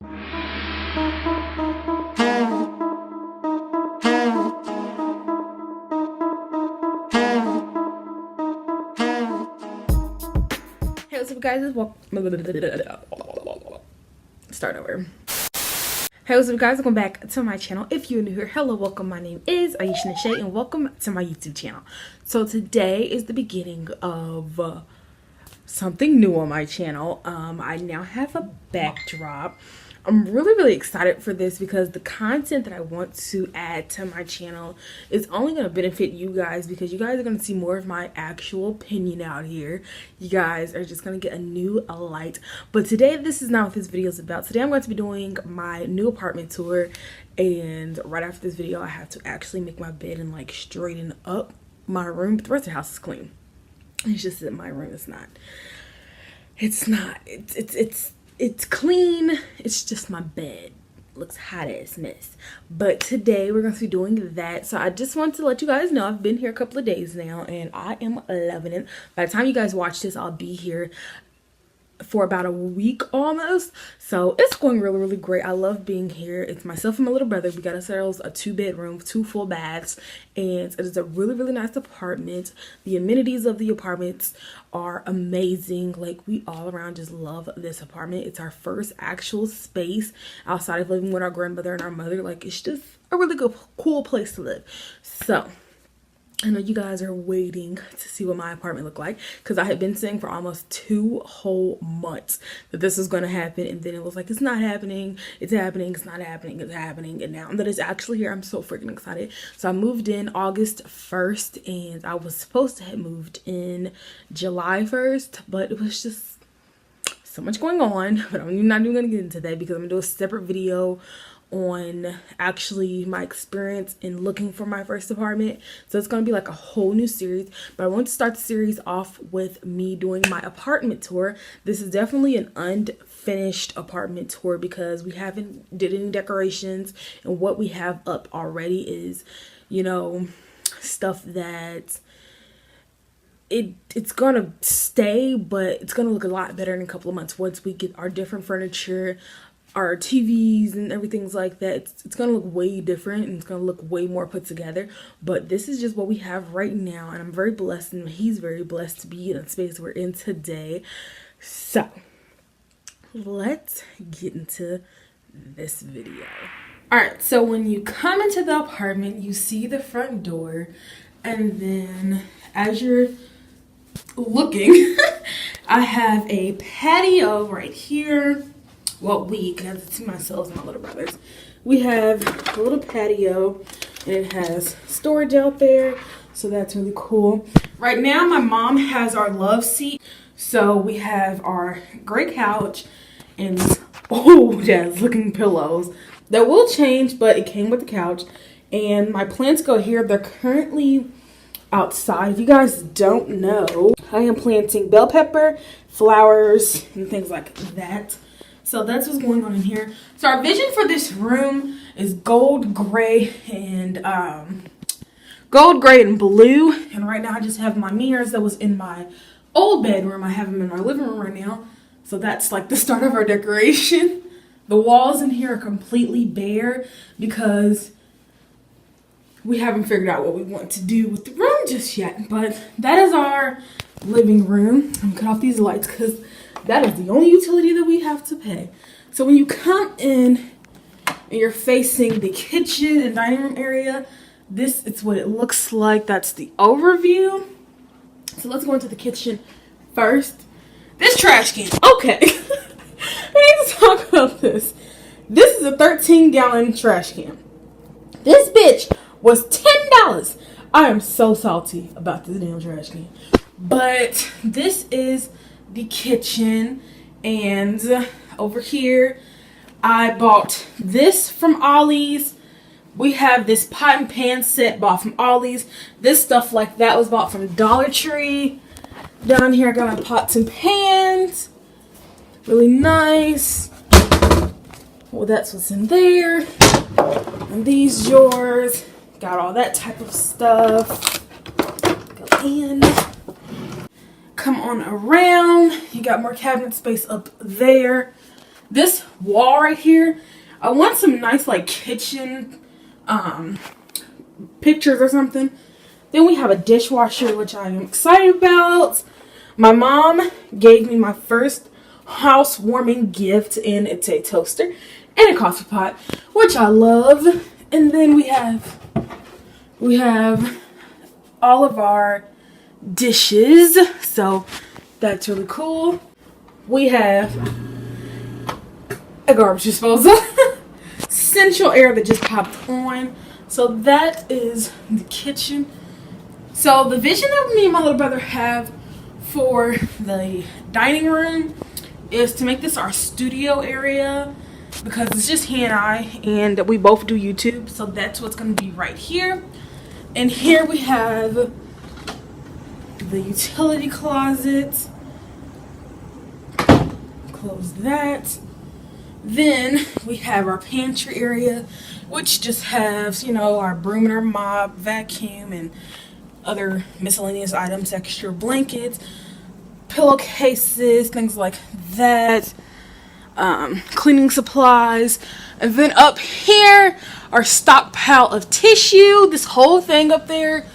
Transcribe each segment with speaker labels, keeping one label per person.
Speaker 1: Hey, what's up, guys? Start over. Hey, what's up, guys? Welcome back to my channel. If you're new here, hello, welcome. My name is Aisha Na'Sha, and welcome to my YouTube channel. So today is the beginning of something new on my channel. I now have a backdrop. I'm really excited for this because the content that I want to add to my channel is only going to benefit you guys, because you guys are going to see more of my actual opinion out here. You guys are just going to get a new light. But today, this is not what this video is about. Today I'm going to be doing my new apartment tour, and right after this video I have to actually make my bed and like straighten up my room. But the rest of the house is clean. It's just that my room is not. It's clean. It's just my bed looks hot as mess. But today we're going to be doing that. So I just want to let you guys know I've been here a couple of days now and I am loving it. By the time you guys watch this, I'll be here for about a week almost. So it's going really great. I love being here. It's myself and my little brother. We got ourselves a 2-bedroom, 2 full baths, and it is a really nice apartment. The amenities of the apartments are amazing. Like, we all around just love this apartment. It's our first actual space outside of living with our grandmother and our mother. Like, it's just a really good, cool place to live. So I know you guys are waiting to see what my apartment looked like, because I had been saying for almost 2 whole months that this was going to happen, and then it was like, it's not happening, it's happening, it's not happening, it's happening, and now that it's actually here, I'm so freaking excited. So I moved in August 1st, and I was supposed to have moved in July 1st, but it was just so much going on. But I'm not even going to get into that because I'm going to do a separate video on actually my experience in looking for my first apartment. So it's going to be like a whole new series, but I want to start the series off with me doing my apartment tour. This is definitely an unfinished apartment tour because we haven't did any decorations, and what we have up already is, you know, stuff that it's gonna stay, but it's gonna look a lot better in a couple of months once we get our different furniture, our TVs and everything's like that. It's gonna look way different and it's gonna look way more put together. But this is just what we have right now, and I'm very blessed, and he's very blessed to be in the space we're in today. So let's get into this video. All right, so when you come into the apartment, you see the front door, and then as you're looking, I have a patio right here. Well, because it's myself and my little brothers. We have a little patio, and it has storage out there, so that's really cool. Right now, my mom has our love seat, so we have our gray couch and jazz looking pillows. That will change, but it came with the couch. And my plants go here. They're currently outside. If you guys don't know, I am planting bell pepper, flowers, and things like that. So that's what's going on in here. So our vision for this room is gold, gray, and blue. And right now I just have my mirrors that was in my old bedroom. I have them in our living room right now. So that's like the start of our decoration. The walls in here are completely bare because we haven't figured out what we want to do with the room just yet. But that is our living room. I'm gonna cut off these lights because that is the only utility that we have to pay. So when you come in and you're facing the kitchen and dining room area, this is what it looks like. That's the overview. So let's go into the kitchen first. This trash can. Okay. We need to talk about this. This is a 13-gallon trash can. This bitch was $10. I am so salty about this damn trash can. But this is the kitchen, and over here I bought this from Ollie's. We have this pot and pan set bought from Ollie's. This stuff like that was bought from Dollar Tree. Down here I got my pots and pans, really nice. Well, that's what's in there. And these drawers got all that type of stuff. Go in. Come on around. You got more cabinet space up there. this wall right here, I want some nice like kitchen pictures or something. Then we have a dishwasher, which I am excited about. My mom gave me my first housewarming gift, and it's a toaster and a coffee pot, which I love. And then we have all of our dishes, so that's really cool. We have a garbage disposal, central air that just popped on. So that is the kitchen. So the vision that me and my little brother have for the dining room is to make this our studio area, because it's just he and we both do YouTube. So that's what's going to be right here. And here we have the utility closet. Close that. Then we have our pantry area, which just has, you know, our broom and our mop, vacuum, and other miscellaneous items, extra blankets, pillowcases, things like that, cleaning supplies. And then up here, our stockpile of tissue. This whole thing up there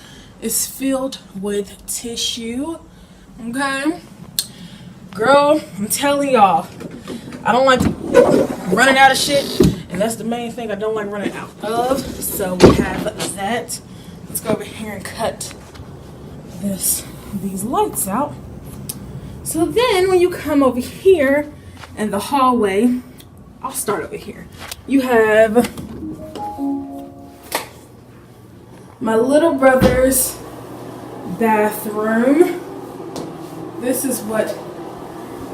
Speaker 1: is filled with tissue. Okay, girl, I'm telling y'all, I don't like running out of shit, and that's the main thing I don't like running out of. So we have that. Let's go over here and cut these lights out. So then when you come over here in the hallway, I'll start over here. You have my little brother's bathroom. This is what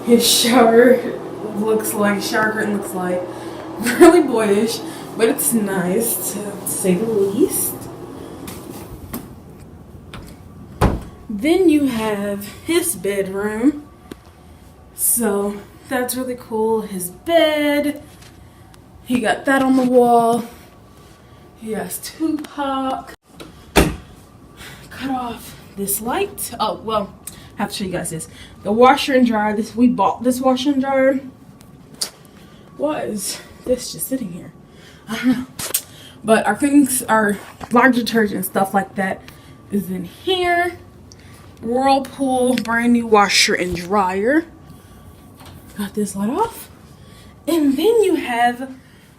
Speaker 1: his shower looks like. Shower curtain looks like. Really boyish, but it's nice to say the least. Then you have his bedroom. So that's really cool. His bed. He got that on the wall. He has Tupac. Cut off this light. Oh, well, I have to show you guys this. The washer and dryer. We bought this washer and dryer. Why is this just sitting here? I don't know. But our things, our laundry detergent and stuff like that is in here. Whirlpool, brand new washer and dryer. Got this light off. And then you have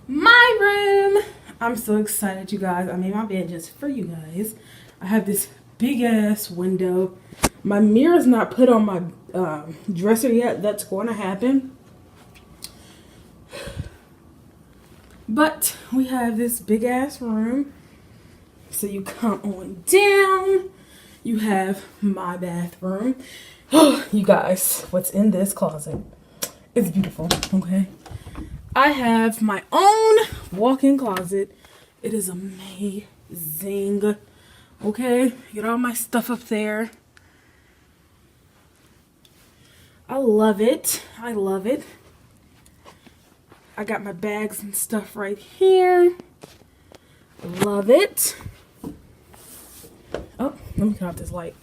Speaker 1: my room. I'm so excited, you guys. I made my bed just for you guys. I have this big ass window. My mirror is not put on my dresser yet. That's going to happen. But we have this big ass room. So you come on down. You have my bathroom. Oh, you guys, what's in this closet? It's beautiful, okay? I have my own walk-in closet. It is amazing. Okay, get all my stuff up there. I love it. I love it. I got my bags and stuff right here. Love it. Oh, let me cut off this light.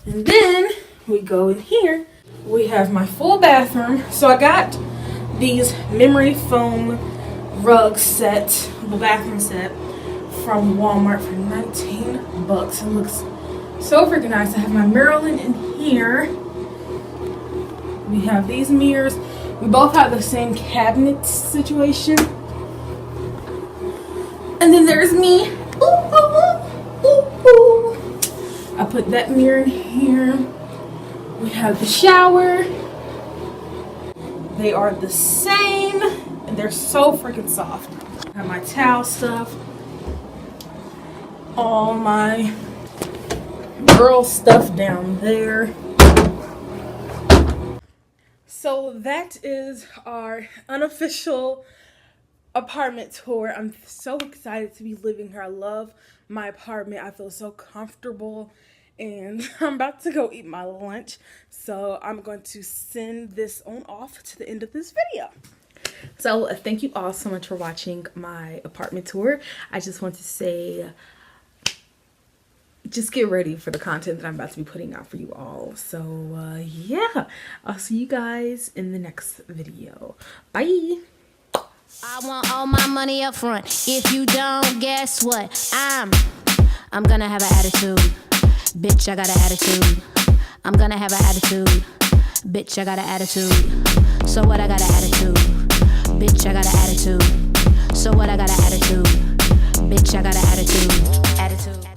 Speaker 1: And then we go in here. We have my full bathroom. So I got these memory foam rug set, the bathroom set from Walmart for 19 bucks. It looks so freaking nice. I have my Maryland in here. We have these mirrors. We both have the same cabinet situation. And then there's me. Ooh, ooh, ooh, ooh, ooh. I put that mirror in here. We have the shower. They are the same, and they're so freaking soft. I have my towel stuff. All my girl stuff down there. So that is our unofficial apartment tour. I'm so excited to be living here. I love my apartment. I feel so comfortable, and I'm about to go eat my lunch. So I'm going to send this on off to the end of this video. So thank you all so much for watching my apartment tour. I just want to say just get ready for the content that I'm about to be putting out for you all. So yeah, I'll see you guys in the next video. Bye.
Speaker 2: I want all my money up front. If you don't, guess what? I'm gonna have an attitude. Bitch, I got an attitude. I'm gonna have an attitude. Bitch, I got an attitude. So what, I got an attitude. Bitch, I got an attitude. So what, I got an attitude. Bitch, I got an attitude. Attitude.